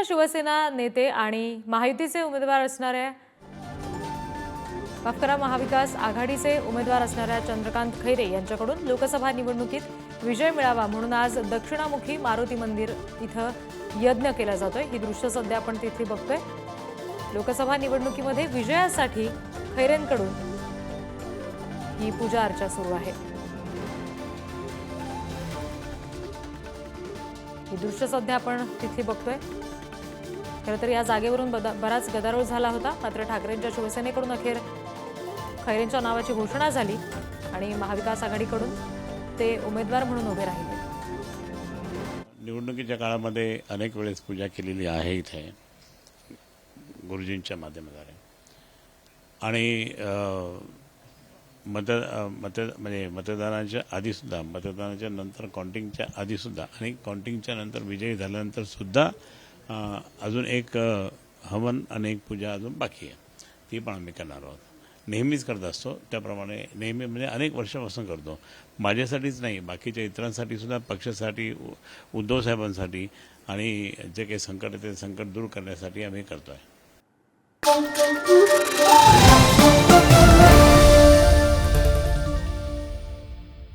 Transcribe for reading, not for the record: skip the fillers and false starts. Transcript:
शिवसेना नेते आणि महायुतीचे उमेदवार असणाऱ्या महाविकास आघाडीचे उमेदवार असणाऱ्या चंद्रकांत खैरे यांच्याकडून लोकसभा निवडणुकीत विजय मिळावा म्हणून आज दक्षिणामुखी मारुती मंदिर इथं यज्ञ केला जातोय। ही दृश्य सध्या आपण तिथे बघतोय। लोकसभा निवडणुकीमध्ये विजयासाठी खैरेंकडून ही पूजा अर्चा सुरू आहे। ही दृश्य सध्या आपण तिथे बघतोय। खरं तर या जागेवरून बराच गदारोळ झाला होता, मात्र ठाकरेंच्या शिवसेनेकडून अखेर खैरेंच्या नावाची घोषणा झाली आणि महाविकास आघाडीकडून ते उमेदवार म्हणून उभे राहिले। निवडणुकीच्या काळामध्ये अनेक वेळेस पूजा केलेली आहे इथे गुरुजींच्या माध्यमाद्वारे आणि म्हणजे मतदानाच्या आधीसुद्धा, मतदानाच्या नंतर काउंटिंगच्या आधीसुद्धा आणि काउंटिंगच्या नंतर विजयी झाल्यानंतर सुद्धा अजून एक हवन आणि एक पूजा अजून बाकी आहे, ती पण आम्ही करणार आहोत। नेहमीच करत असतो त्याप्रमाणे, नेहमी म्हणजे अनेक वर्षापासून करतो। माझ्यासाठीच नाही, बाकीच्या इतरांसाठी सुद्धा, पक्षासाठी, उद्धव साहेबांसाठी आणि जे काही संकट आहे ते संकट दूर करण्यासाठी आम्ही करतो आहे।